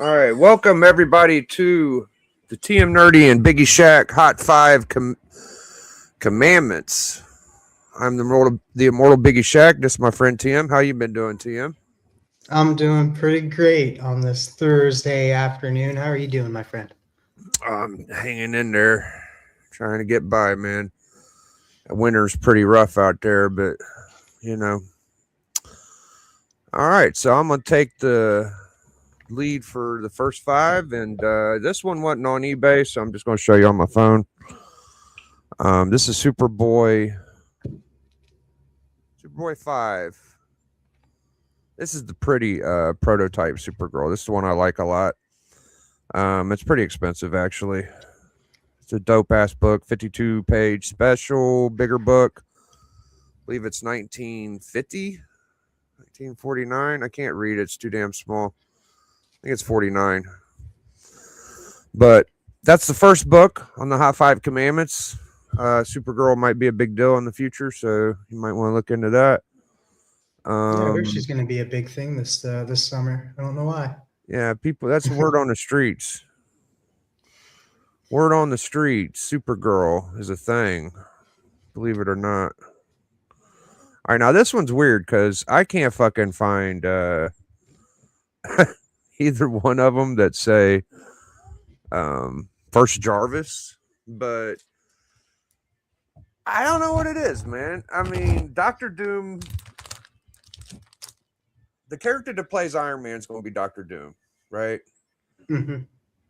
All right, welcome everybody to the TM Nerdy and Biggie Shaq Hot Five Commandments. I'm the immortal Biggie Shaq. This is my friend TM. How you been doing, TM? I'm doing pretty great on this Thursday afternoon. How are you doing, my friend? I'm hanging in there, trying to get by, man. Winter's pretty rough out there, but you know. All right, so I'm gonna take the lead for the first five, and this one wasn't on eBay, so I'm just gonna show you on my phone. This is Superboy 5. This is the pretty prototype Supergirl. This is the one I like a lot. It's pretty expensive, actually. It's a dope ass book, 52 page special, bigger book. I believe it's 1950, 1949. I can't read it, it's too damn small. I think it's 49. But that's the first book on the Hot Five Commandments. Supergirl might be a big deal in the future, so you might want to look into that. Yeah, I heard she's going to be a big thing this summer. I don't know why. Yeah, people. That's the word on the streets. Word on the streets. Supergirl is a thing. Believe it or not. All right, now this one's weird because I can't fucking find either one of them that say First Jarvis, but I don't know what it is, man. I mean, Dr. Doom, the character that plays Iron Man is going to be Dr. Doom, right? Mm-hmm.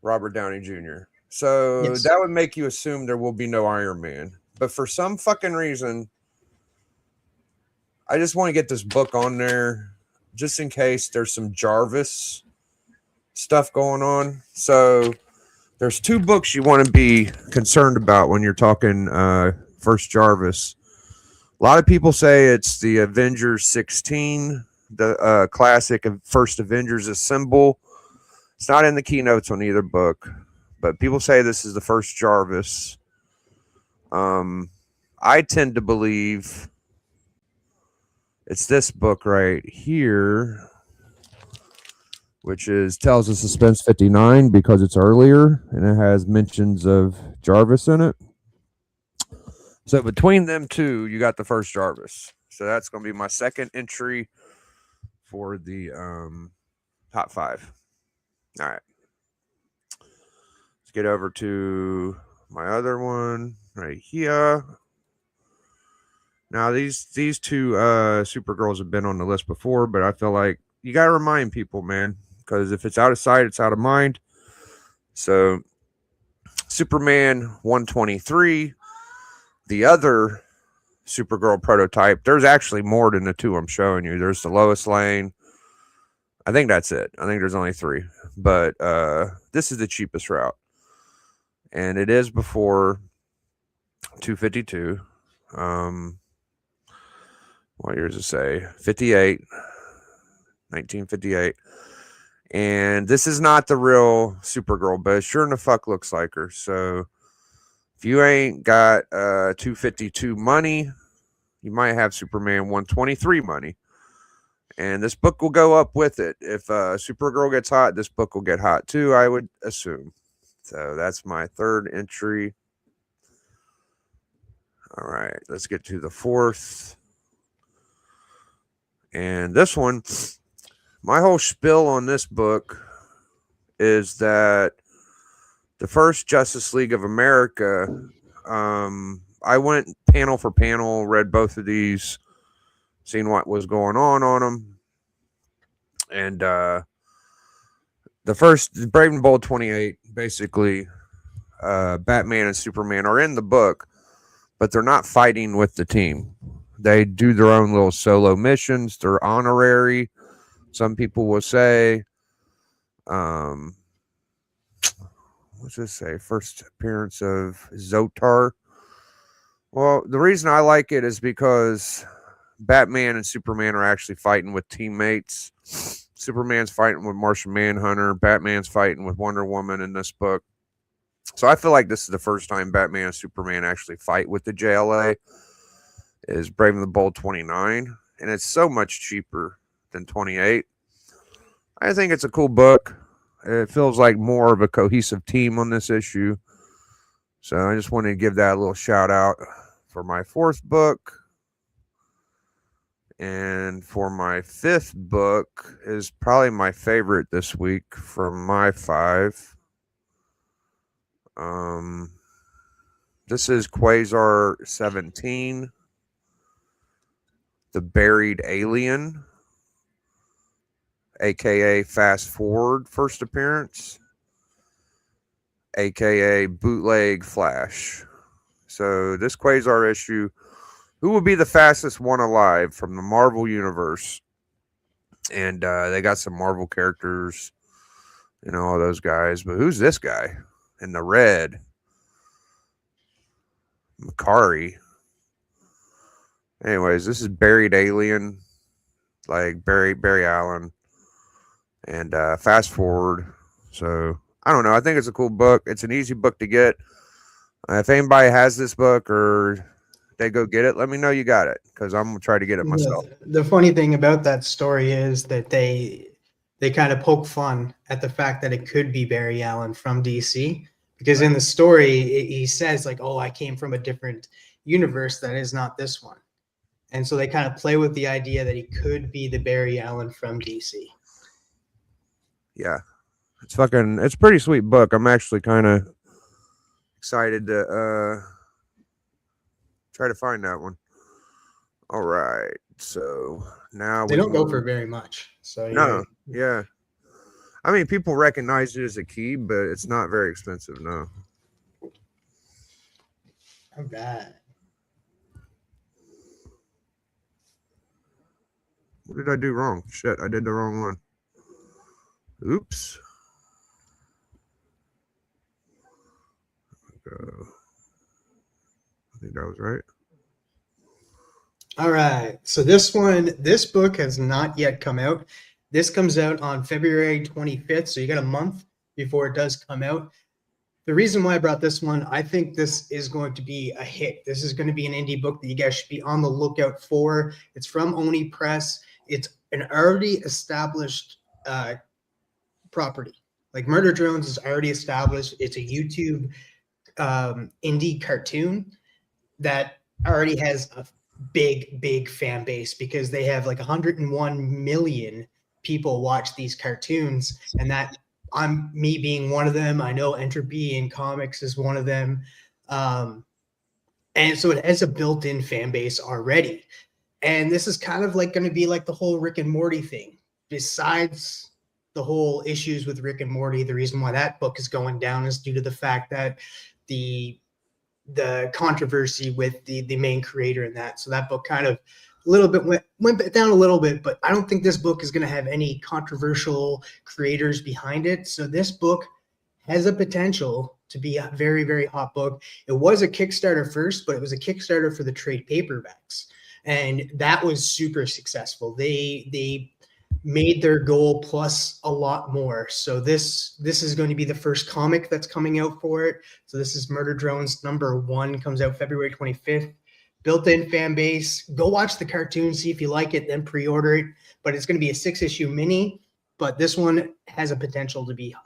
Robert Downey Jr. So Yes. that would make you assume there will be no Iron Man. But for some fucking reason, I just want to get this book on there just in case there's some Jarvis stuff going on. So there's two books you want to be concerned about when you're talking First Jarvis. A lot of people say it's the Avengers 16, the classic First Avengers Assemble. It's not in the keynotes on either book, but people say this is the first Jarvis. I tend to believe it's this book right here, which is Tales of Suspense 59 because it's earlier and it has mentions of Jarvis in it. So between them two, you got the first Jarvis. So that's going to be my second entry for the top five. All right. Let's get over to my other one right here. Now, these two Supergirls have been on the list before, but I feel like you got to remind people, man, because if it's out of sight, it's out of mind. So, Superman 123, the other Supergirl prototype, there's actually more than the two I'm showing you. There's the Lois Lane. I think that's it. I think there's only three. But this is the cheapest route. And it is before 252. What year does it say? 58. 1958. And this is not the real Supergirl, but it sure in the fuck looks like her. So if you ain't got 252 money, you might have Superman 123 money. And this book will go up with it. If Supergirl gets hot, this book will get hot too, I would assume. So that's my third entry. All right, let's get to the fourth. And this one, my whole spiel on this book is that the first Justice League of America, I went panel for panel, read both of these, seen what was going on them. And the first, Brave and Bold 28, basically, Batman and Superman are in the book, but they're not fighting with the team. They do their own little solo missions. They're honorary. Some people will say, what's this say? First appearance of Zotar. Well, the reason I like it is because Batman and Superman are actually fighting with teammates. Superman's fighting with Martian Manhunter. Batman's fighting with Wonder Woman in this book. So I feel like this is the first time Batman and Superman actually fight with the JLA. Is Brave and the Bold 29, and it's so much cheaper than 28. I think it's a cool book. It feels like more of a cohesive team on this issue. So I just wanted to give that a little shout out for my fourth book. And for my fifth book is probably my favorite this week from my five. This is Quasar 17, The Buried Alien, aka Fast Forward first appearance, aka Bootleg Flash. So this Quasar issue, who will be the fastest one alive from the Marvel Universe? And they got some Marvel characters, all those guys. But who's this guy in the red? Makari. Anyways, this is Buried Alien, like Barry Allen, and Fast Forward. So I don't know. I think it's a cool book. It's an easy book to get. If anybody has this book or they go get it, let me know you got it, because I'm gonna try to get it myself. The funny thing about that story is that they kind of poke fun at the fact that it could be Barry Allen from DC, because in the story he says like, "Oh, I came from a different universe that is not this one," and so they kind of play with the idea that he could be the Barry Allen from DC. Yeah, it's a pretty sweet book. I'm actually kind of excited to try to find that one. All right, so now they don't go for very much. So no, yeah. I mean, people recognize it as a key, but it's not very expensive. No. All right. What did I do wrong? Shit, I did the wrong one. Oops. I think that was right. All right. So this book has not yet come out. This comes out on February 25th. So you got a month before it does come out. The reason why I brought this one, I think this is going to be a hit. This is going to be an indie book that you guys should be on the lookout for. It's from Oni Press. It's an already established property. Like Murder Drones is already established. It's a YouTube indie cartoon that already has a big fan base, because they have like 101 million people watch these cartoons, and that I'm me being one of them. I know Entropy in comics is one of them, and so it has a built-in fan base already. And this is kind of like going to be like the whole Rick and Morty thing. Besides the whole issues with Rick and Morty, the reason why that book is going down is due to the fact that the controversy with the main creator in that. So that book kind of a little bit went down a little bit, but I don't think this book is going to have any controversial creators behind it. So this book has a potential to be a very, very hot book. It was a Kickstarter first, but it was a Kickstarter for the trade paperbacks, and that was super successful. They made their goal plus a lot more. So this is going to be the first comic that's coming out for it. So this is Murder Drones #1, comes out February 25th. Built-in fan base. Go watch the cartoon, see if you like it, then pre-order it. But it's going to be a 6-issue mini, but this one has a potential to be hot.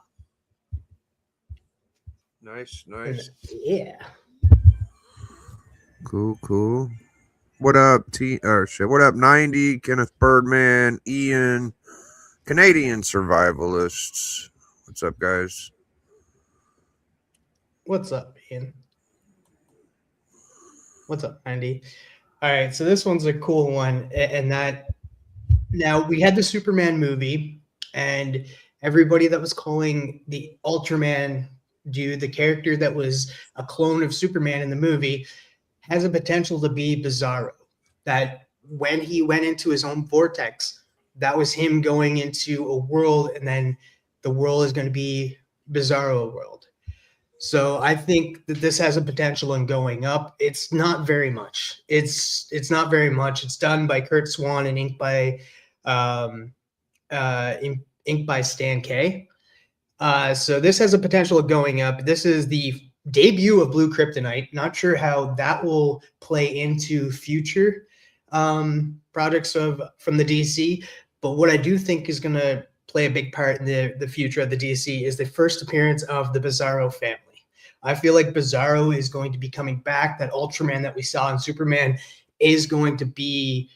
Nice. Yeah. Cool. What up, What up, 90, Kenneth Birdman, Ian, Canadian Survivalists. What's up, guys? What's up, Ian? What's up, Andy? All right, so this one's a cool one, and that now we had the Superman movie, and everybody that was calling the Ultraman dude, the character that was a clone of Superman in the movie, has a potential to be Bizarro. That when he went into his own vortex, that was him going into a world, and then the world is going to be Bizarro world. So I think that this has a potential in going up. It's not very much. It's not very much. It's done by Kurt Swan and inked by Stan K. So this has a potential of going up. This is the debut of Blue Kryptonite. Not sure how that will play into future projects from the DC, but what I do think is going to play a big part in the future of the DC is the first appearance of the Bizarro family. I feel like Bizarro is going to be coming back. That Ultraman that we saw in Superman is going to be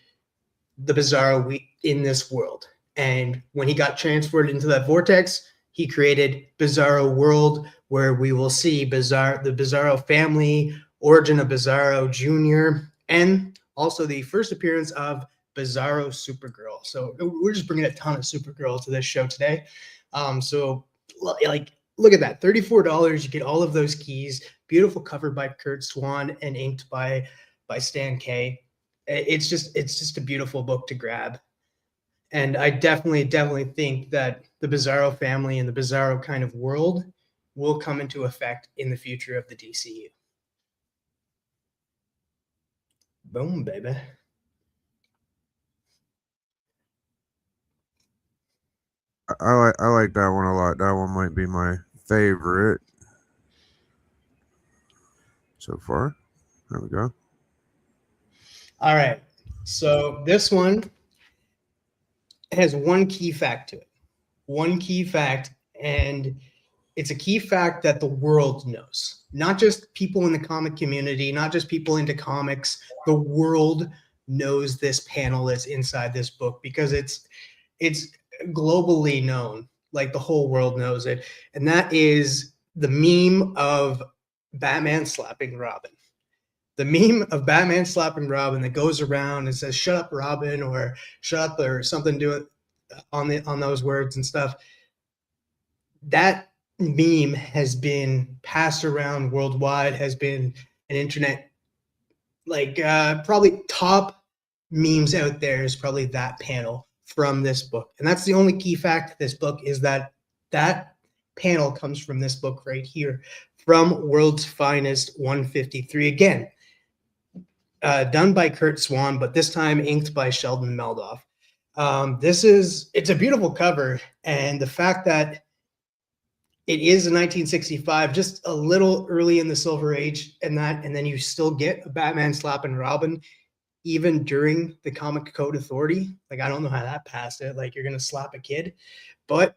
the Bizarro in this world. And when he got transferred into that vortex, he created Bizarro World, where we will see the Bizarro family, origin of Bizarro Jr., and also the first appearance of Bizarro Supergirl. So we're just bringing a ton of Supergirl to this show today. So like, look at that, $34. You get all of those keys. Beautiful cover by Kurt Swan and inked by Stan K. It's just a beautiful book to grab. And I definitely think that the Bizarro family and the Bizarro kind of world will come into effect in the future of the DCU. Boom, baby. I like that one a lot. That one might be my favorite so far. There we go. All right. So this one has one key fact to it. One key fact, and it's a key fact that the world knows. Not just people in the comic community, not just people into comics. The world knows this panel that's inside this book because it's globally known. Like the whole world knows it. And that is the meme of Batman slapping Robin. The meme of Batman slapping Robin that goes around and says, "Shut up, Robin," or "Shut up," or something on those words and stuff. That meme has been passed around worldwide, has been an internet, like probably top memes out there is probably that panel from this book. And that's the only key fact of this book, is that panel comes from this book right here, from World's Finest 153. Again, done by Kurt Swan, but this time inked by Sheldon Meldoff. It's a beautiful cover, and the fact that it is in 1965, just a little early in the Silver Age, and then you still get a Batman slapping Robin, even during the Comic Code Authority. Like, I don't know how that passed it. Like, you're gonna slap a kid, but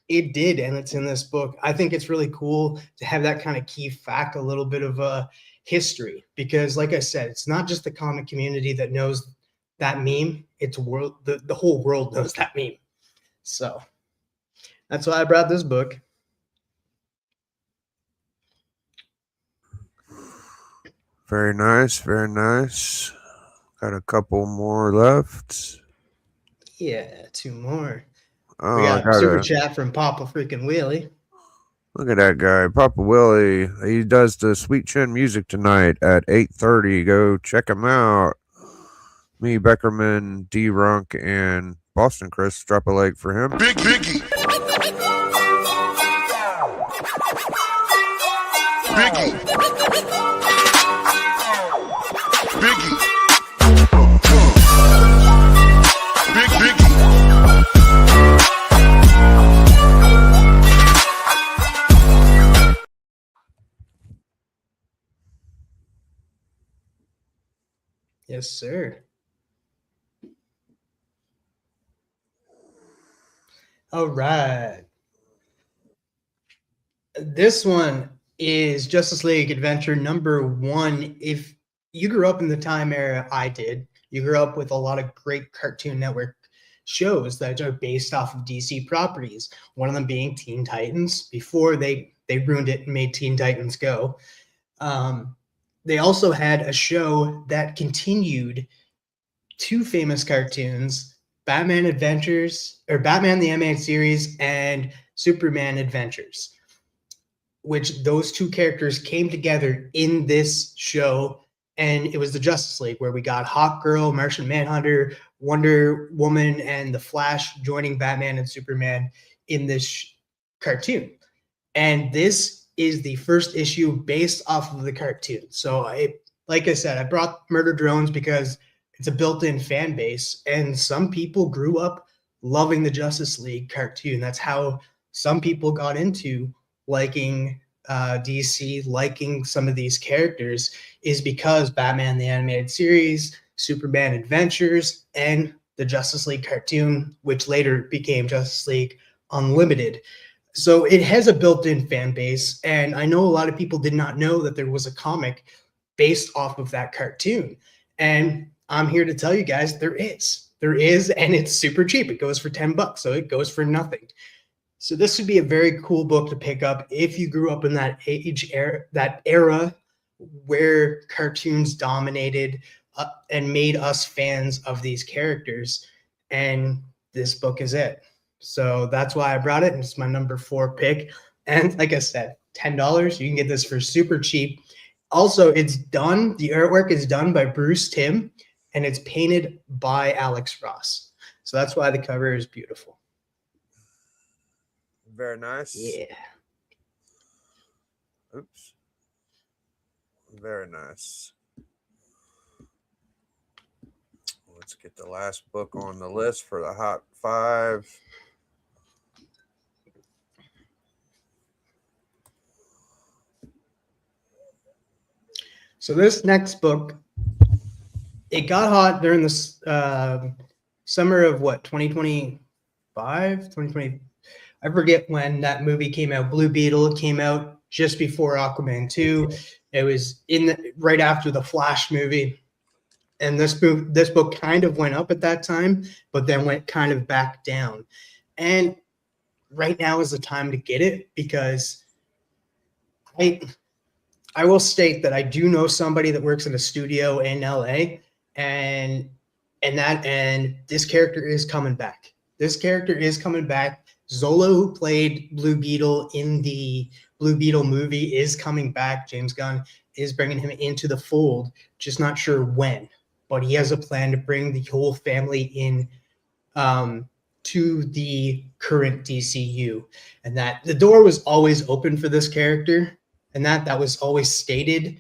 it did, and it's in this book. I think it's really cool to have that kind of key fact, a little bit of a history, because like I said, it's not just the comic community that knows that meme. It's the whole world knows that meme. So that's why I brought this book. Very nice, very nice. Got a couple more left. Yeah, two more. Oh, we got super chat from Papa freaking Willie. Look at that guy, Papa Willie. He does the Sweet Chin music tonight at 8:30. Go check him out. Me, Beckerman, D. Runk, and Boston Chris. Drop a leg for him. Biggie. Biggie. Biggie. Biggie. Yes, sir. All right. This one is Justice League Adventure number 1. If you grew up in the time era I did, you grew up with a lot of great Cartoon Network shows that are based off of DC properties. One of them being Teen Titans, before they ruined it and made Teen Titans Go. They also had a show that continued two famous cartoons, Batman Adventures, or Batman the Animated Series, and Superman Adventures, which those two characters came together in this show. And it was the Justice League, where we got Hawkgirl, Martian Manhunter, Wonder Woman, and the Flash joining Batman and Superman in this cartoon. And this is the first issue based off of the cartoon. So like I said, I brought Murder Drones because it's a built-in fan base, and some people grew up loving the Justice League cartoon. That's how some people got into liking DC, liking some of these characters, is because Batman the Animated Series, Superman Adventures, and the Justice League cartoon, which later became Justice League Unlimited. So it has a built-in fan base, and I know a lot of people did not know that there was a comic based off of that cartoon. And I'm here to tell you guys there is. There is, and it's super cheap. It goes for $10, so it goes for nothing. So this would be a very cool book to pick up if you grew up in that era where cartoons dominated and made us fans of these characters. And this book is it. So that's why I brought it. And it's my number 4 pick. And like I said, $10. You can get this for super cheap. Also, it's done. The artwork is done by Bruce Timm, and it's painted by Alex Ross. So that's why the cover is beautiful. Very nice. Yeah. Oops. Very nice. Let's get the last book on the list for the Hot 5. So this next book, it got hot during the summer of what, 2025, 2020. I forget when that movie came out. Blue Beetle came out just before Aquaman 2. It was right after the Flash movie. And this book kind of went up at that time, but then went kind of back down. And right now is the time to get it, because I will state that I do know somebody that works in a studio in LA, and this character is coming back. This character is coming back. Zola, who played Blue Beetle in the Blue Beetle movie, is coming back. James Gunn is bringing him into the fold, just not sure when, but he has a plan to bring the whole family in to the current DCU, and that the door was always open for this character, and that was always stated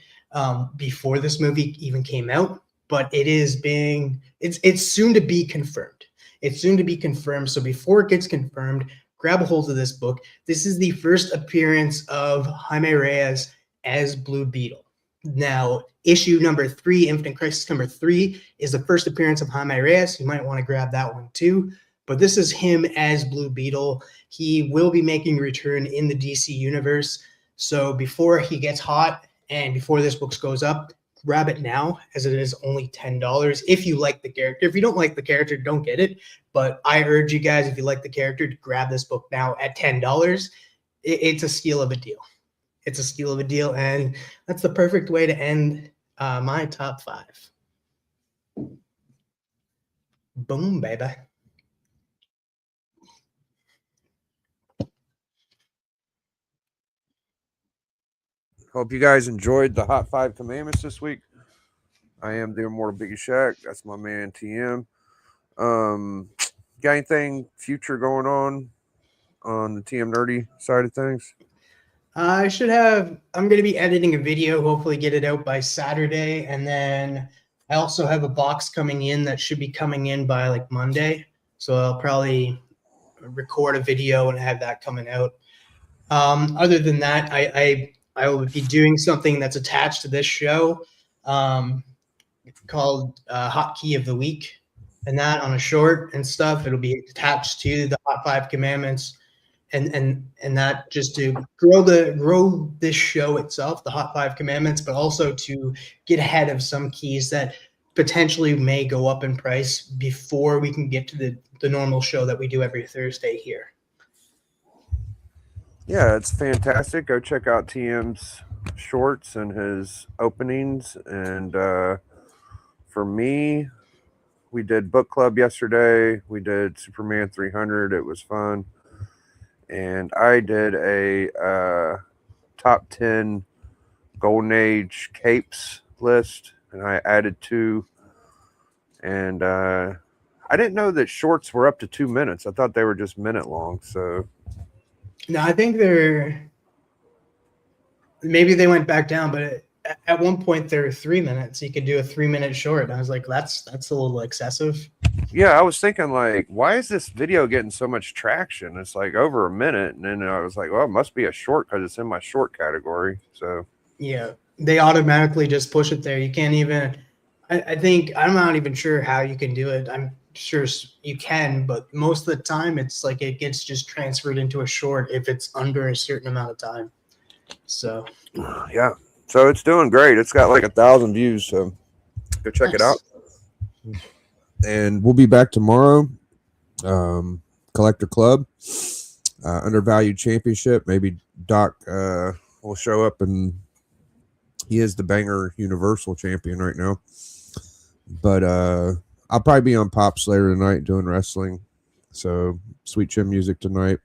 before this movie even came out. But it's soon to be confirmed. It's soon to be confirmed. So before it gets confirmed, grab a hold of this book. This is the first appearance of Jaime Reyes as Blue Beetle. Now, issue number 3, Infinite Crisis number 3, is the first appearance of Jaime Reyes. You might want to grab that one too. But this is him as Blue Beetle. He will be making a return in the DC universe. So before he gets hot and before this book goes up, grab it now, as it is only $10 if you like the character. If you don't like the character, don't get it. But I urge you guys, if you like the character, to grab this book now at $10. It's a steal of a deal. It's a steal of a deal, and that's the perfect way to end my top 5. Boom, baby. Hope you guys enjoyed the Hot 5 Commandments this week. I am the immortal biggieshaq. That's my man TM. Got anything future going on the TM Nerdy side of things? I'm going to be editing a video, hopefully get it out by Saturday. And then I also have a box coming in that should be coming in by like Monday. So I'll probably record a video and have that coming out. Other than that, I will be doing something that's attached to this show called Hotkey of the Week, and that on a short and stuff. It'll be attached to the Hot 5 Commandments, and that just to grow this show itself, the Hot 5 Commandments, but also to get ahead of some keys that potentially may go up in price before we can get to the normal show that we do every Thursday here. Yeah, it's fantastic. Go check out TM's shorts and his openings. And for me, we did book club yesterday. We did Superman 300. It was fun. And I did a top 10 Golden Age capes list, and I added 2. And I didn't know that shorts were up to 2 minutes. I thought they were just minute long. So no, I think maybe they went back down, but at one point they were 3 minutes. You could do a 3-minute short. And I was like, that's a little excessive. yeah, I was thinking, like, why is this video getting so much traction? It's like over a minute. And then I was like, well, it must be a short because it's in my short category. So yeah, they automatically just push it there. You can't even, I think, I'm not even sure how you can do it. sure you can, but most of the time it's like it gets just transferred into a short if it's under a certain amount of time. So Yeah. So it's doing great. It's got like 1,000 views. So go check it nice. out. And we'll be back tomorrow. Collector Club, Undervalued Championship. Maybe Doc will show up, and he is the Banger Universal Champion right now. But I'll probably be on Pops later tonight doing wrestling. So Sweet Chin music tonight.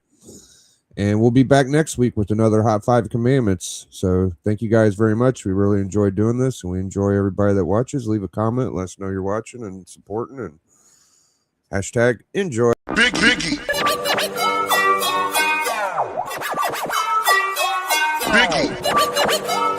And we'll be back next week with another Hot 5 Commandments. So thank you guys very much. We really enjoyed doing this, and we enjoy everybody that watches. Leave a comment. Let us know you're watching and supporting. And hashtag enjoy. Biggie. Biggie.